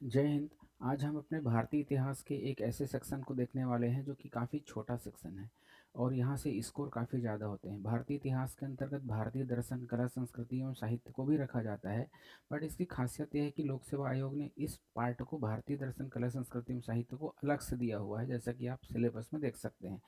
जय हिंद। आज हम अपने भारतीय इतिहास के एक ऐसे सेक्शन को देखने वाले हैं जो कि काफ़ी छोटा सेक्शन है और यहाँ से स्कोर काफ़ी ज़्यादा होते हैं। भारतीय इतिहास के अंतर्गत भारतीय दर्शन, कला, संस्कृति एवं साहित्य को भी रखा जाता है, बट इसकी खासियत यह है कि लोक सेवा आयोग ने इस पार्ट को भारतीय दर्शन, कला, संस्कृति एवं साहित्य को अलग से दिया हुआ है, जैसा कि आप सिलेबस में देख सकते हैं।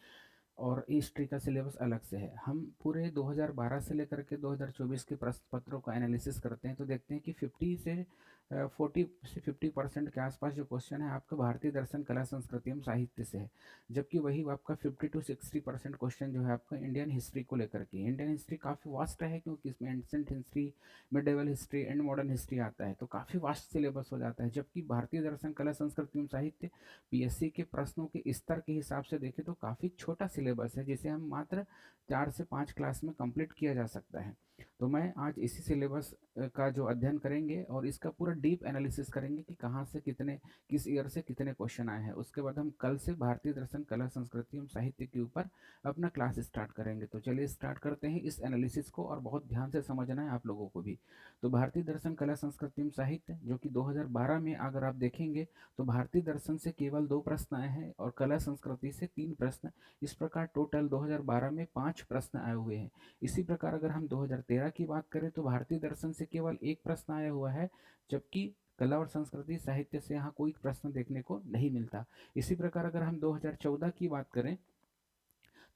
और हिस्ट्री का सिलेबस अलग से है। हम पूरे 2012 से लेकर के 2024 के प्रश्न पत्रों का एनालिसिस करते हैं तो देखते हैं कि 50 से 50% के आसपास जो क्वेश्चन है आपका भारतीय दर्शन, कला, संस्कृति एवं साहित्य से है, जबकि वही आपका 50 to 60% क्वेश्चन जो है आपका इंडियन हिस्ट्री को लेकर के। इंडियन हिस्ट्री काफ़ी वास्ट है क्योंकि इसमें ancient history, medieval history and modern history आता है, तो काफ़ी वास्ट सिलेबस हो जाता है। जबकि भारतीय दर्शन, कला, संस्कृति एवं साहित्य पीएससी के प्रश्नों के स्तर के हिसाब से देखें तो काफ़ी छोटा सिलेबस है, जिसे हम मात्र 4 से 5 क्लास में कंप्लीट किया जा सकता है। तो मैं आज इसी सिलेबस का जो अध्ययन करेंगे और इसका पूरा डीप एनालिसिस करेंगे कि कहाँ से कितने, किस ईयर से कितने क्वेश्चन आए हैं। उसके बाद हम कल से भारतीय दर्शन, कला, संस्कृति एवं साहित्य के ऊपर अपना क्लास स्टार्ट करेंगे। तो चलिए स्टार्ट करते हैं इस एनालिसिस को, और बहुत ध्यान से समझना है आप लोगों को भी। तो भारतीय दर्शन, कला, संस्कृति एवं साहित्य जो कि 2012 में अगर आप देखेंगे तो भारतीय दर्शन से केवल 2 प्रश्न आए हैं और कला, संस्कृति से 3 प्रश्न। इस प्रकार टोटल 2012 में 5 प्रश्न आए हुए हैं। इसी प्रकार अगर हम 2013 की बात करें तो भारतीय दर्शन से केवल 1 प्रश्न आया हुआ है, जबकि कला और संस्कृति साहित्य से यहाँ कोई प्रश्न देखने को नहीं मिलता। इसी प्रकार अगर हम 2014 की बात करें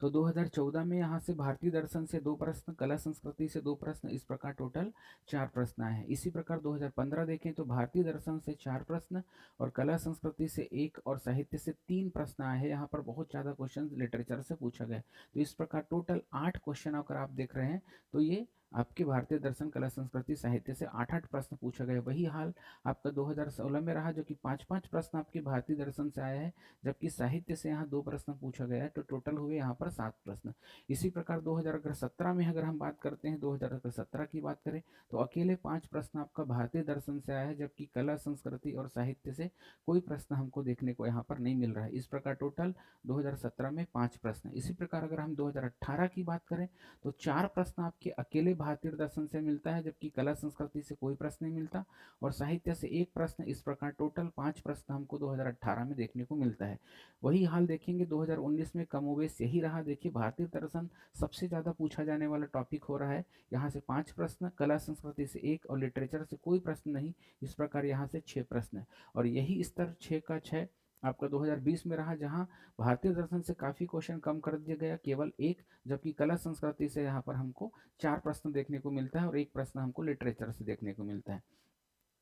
तो 2014 में यहाँ से भारतीय दर्शन से 2 प्रश्न, कला, संस्कृति से 2 प्रश्न, इस प्रकार टोटल 4 प्रश्न आए हैं। इसी प्रकार 2015 देखें तो भारतीय दर्शन से 4 प्रश्न और कला, संस्कृति से 1 और साहित्य से 3 प्रश्न आए हैं। यहाँ पर बहुत ज़्यादा क्वेश्चन लिटरेचर से पूछा गया, तो इस प्रकार टोटल 8 क्वेश्चन अगर आप देख रहे हैं तो ये आपके भारतीय दर्शन, कला, संस्कृति, साहित्य से 8-8 प्रश्न पूछा गया। वही हाल आपका 2016 में रहा, जो कि 5-5 प्रश्न आपके भारतीय दर्शन से आए हैं, जबकि साहित्य से यहाँ 2 प्रश्न पूछा गया है, तो टोटल हुए यहाँ पर 7 प्रश्न। इसी प्रकार 2017 में अगर हम बात करते हैं, 2017 की बात करें तो अकेले 5 प्रश्न आपका भारतीय दर्शन से आया है, जबकि कला, संस्कृति और साहित्य से कोई प्रश्न हमको देखने को यहाँ पर नहीं मिल रहा है। इस प्रकार टोटल 2017 में 5 प्रश्न। इसी प्रकार अगर हम 2018 की बात करें तो 4 प्रश्न आपके अकेले भारतीय दर्शन से मिलता है, जबकि कला, संस्कृति से कोई प्रश्न नहीं मिलता और साहित्य से 1 प्रश्न। इस प्रकार टोटल 5 प्रश्न हमको 2018 में देखने को मिलता है। वही हाल देखेंगे 2019 में कमोबेश यही रहा। देखिए भारतीय दर्शन सबसे ज़्यादा पूछा जाने वाला टॉपिक हो रहा है, यहाँ से 5 प्रश्न, कला, संस्कृति से 1 और लिटरेचर से कोई प्रश्न नहीं। इस प्रकार यहाँ से 6 प्रश्न, और यही स्तर 6 का 6 आपका 2020 में रहा, जहाँ भारतीय दर्शन से काफ़ी क्वेश्चन कम कर दिया गया, केवल 1, जबकि कला, संस्कृति से यहाँ पर हमको 4 प्रश्न देखने को मिलता है और 1 प्रश्न हमको लिटरेचर से देखने को मिलता है।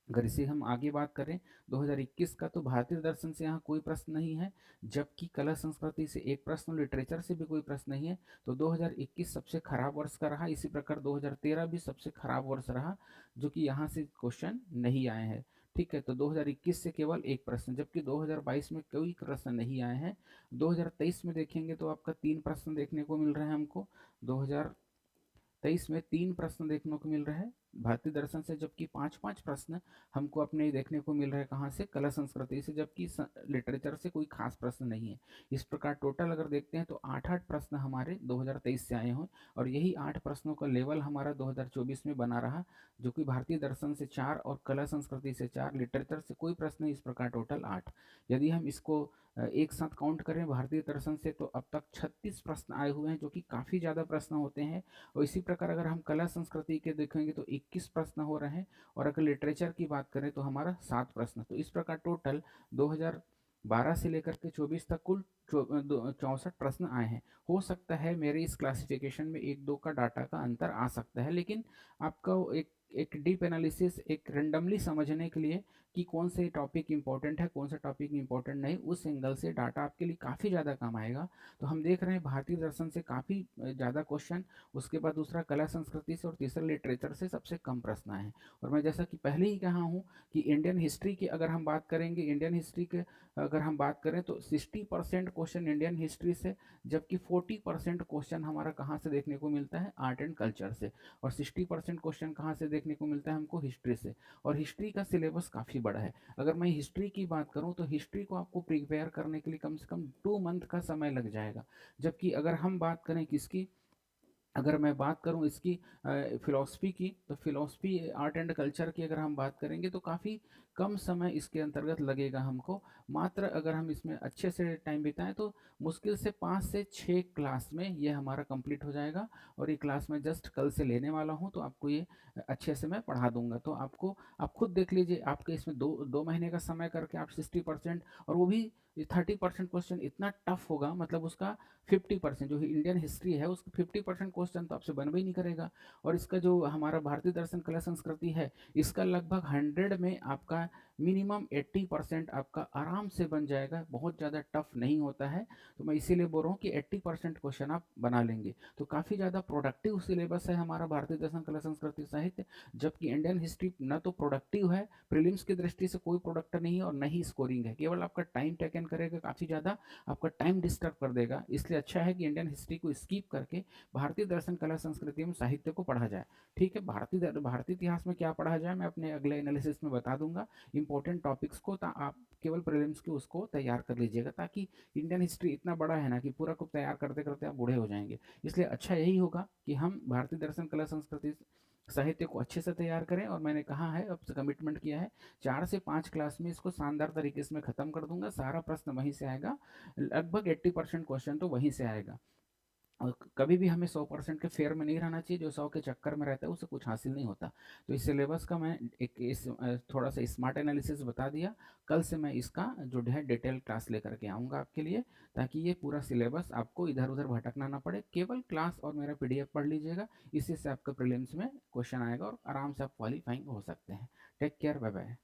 अगर इसे हम आगे बात करें 2021 का, तो भारतीय दर्शन से यहाँ कोई प्रश्न नहीं है, जबकि कला, संस्कृति से 1 प्रश्न, लिटरेचर से भी कोई प्रश्न नहीं है। तो 2021 सबसे खराब वर्ष का रहा। इसी प्रकार 2013 भी सबसे खराब वर्ष रहा, जो कि यहाँ से क्वेश्चन नहीं आए हैं। ठीक है, तो 2021 से केवल 1 प्रश्न, जबकि 2022 में कोई प्रश्न नहीं आए हैं। 2023 में देखेंगे तो आपका 3 प्रश्न देखने को मिल रहे हैं हमको। 2023 में 3 प्रश्न देखने को मिल रहे हैं भारतीय दर्शन से, जबकि 5-5 प्रश्न हमको अपने देखने को मिल रहा है कहाँ से, कला, संस्कृति से, जबकि लिटरेचर से कोई खास प्रश्न नहीं है। इस प्रकार टोटल अगर देखते हैं तो 8-8 प्रश्न हमारे 2023 से आए हैं, और यही 8 प्रश्नों का लेवल हमारा 2024 में बना रहा, जो कि भारतीय दर्शन से 4 और कला, संस्कृति से 4, लिटरेचर से कोई प्रश्न नहीं। इस प्रकार टोटल 8। यदि हम इसको एक साथ काउंट करें भारतीय दर्शन से तो अब तक 36 प्रश्न आए हुए हैं, जो कि काफ़ी ज़्यादा प्रश्न होते हैं। और इसी प्रकार अगर हम कला, संस्कृति के देखेंगे तो 21 प्रश्न हो रहे हैं, और अगर लिटरेचर की बात करें तो हमारा 7 प्रश्न। तो इस प्रकार टोटल 2012 से लेकर के 24 तक कुल 64 प्रश्न आए हैं। हो सकता है मेरे इस क्लासिफिकेशन में 1-2 का डाटा का अंतर आ सकता है, लेकिन आपका एक डीप एनालिसिस, एक रेंडमली समझने के लिए कि कौन से टॉपिक इंपॉर्टेंट है, कौन सा टॉपिक इंपॉर्टेंट नहीं, उस एंगल से डाटा आपके लिए काफ़ी ज़्यादा काम आएगा। तो हम देख रहे हैं भारतीय दर्शन से काफ़ी ज़्यादा क्वेश्चन, उसके बाद दूसरा कला, संस्कृति से, और तीसरा लिटरेचर से सबसे कम प्रश्न आए हैं। और मैं जैसा कि पहले ही कहा हूँ कि इंडियन हिस्ट्री की अगर हम बात करेंगे, इंडियन हिस्ट्री के अगर हम बात करें तो 60% क्वेश्चन इंडियन हिस्ट्री से, जबकि 40% क्वेश्चन हमारा कहाँ से देखने को मिलता है, आर्ट एंड कल्चर से, और 60% क्वेश्चन कहाँ से देखने को मिलता है हमको, हिस्ट्री से। और हिस्ट्री का सिलेबस काफ़ी बड़ा है। अगर मैं हिस्ट्री की बात करूँ तो हिस्ट्री को आपको प्रिपेयर करने के लिए कम से कम 2 मंथ का समय लग जाएगा, जबकि अगर हम बात करें किसकी, अगर मैं बात करूँ इसकी फ़िलॉसफ़ी की, तो फ़िलॉसफ़ी आर्ट एंड कल्चर की अगर हम बात करेंगे तो काफ़ी कम समय इसके अंतर्गत लगेगा हमको। मात्र अगर हम इसमें अच्छे से टाइम बिताएँ तो मुश्किल से 5 से 6 क्लास में ये हमारा कंप्लीट हो जाएगा, और ये क्लास मैं जस्ट कल से लेने वाला हूँ, तो आपको ये अच्छे से मैं पढ़ा दूँगा। तो आपको आप खुद देख लीजिए, आपके इसमें 2 महीने का समय करके आप 60%, और वो भी 30% क्वेश्चन इतना टफ होगा, मतलब उसका 50% जो इंडियन हिस्ट्री है उसका 50% क्वेश्चन तो आपसे बन भी नहीं करेगा। और इसका जो हमारा भारतीय दर्शन कला संस्कृति है, इसका लगभग 100 में आपका मिनिमम 80% आपका आराम से बन जाएगा, बहुत ज़्यादा टफ नहीं होता है। तो मैं इसीलिए बोल रहा हूँ कि 80% क्वेश्चन आप बना लेंगे, तो काफ़ी ज़्यादा प्रोडक्टिव सिलेबस है हमारा भारतीय दर्शन कला संस्कृति साहित्य। जबकि इंडियन हिस्ट्री न तो प्रोडक्टिव है, प्रीलिम्स की दृष्टि से कोई प्रोडक्ट नहीं है, और न ही स्कोरिंग है, केवल आपका टाइम टेकन करेगा काफ़ी ज़्यादा, आपका टाइम डिस्टर्ब कर देगा। इसलिए अच्छा है कि इंडियन हिस्ट्री को स्किप करके भारतीय दर्शन कला संस्कृति एवं साहित्य को पढ़ा जाए। ठीक है, भारतीय इतिहास में क्या पढ़ा जाए मैं अपने अगले एनालिसिस में बता दूंगा इंपॉर्टेंट टॉपिक्स को, आप केवल प्रीलिम्स के उसको तैयार कर लीजिएगा, ताकि इंडियन हिस्ट्री इतना बड़ा है ना कि पूरा को तैयार करते करते आप बूढ़े हो जाएंगे। इसलिए अच्छा यही होगा कि हम भारतीय दर्शन कला संस्कृति साहित्य को अच्छे से तैयार करें, और मैंने कहा है, अब कमिटमेंट किया है, 4 से 5 क्लास में इसको शानदार तरीके से मैं खत्म कर दूंगा। सारा प्रश्न वहीं से आएगा, लगभग 80% क्वेश्चन तो वहीं से आएगा। और कभी भी हमें 100% के फेयर में नहीं रहना चाहिए, जो 100 के चक्कर में रहता है उससे कुछ हासिल नहीं होता। तो इस सिलेबस का मैं थोड़ा सा स्मार्ट एनालिसिस बता दिया। कल से मैं इसका जो है डिटेल क्लास लेकर के आऊँगा आपके लिए, ताकि ये पूरा सिलेबस आपको इधर उधर भटकना ना पड़े, केवल क्लास और मेरा पीडीएफ पढ़ लीजिएगा। इसी से आपका प्रीलिम्स में क्वेश्चन आएगा और आराम से आप क्वालिफाइंग हो सकते हैं। Take care, bye bye.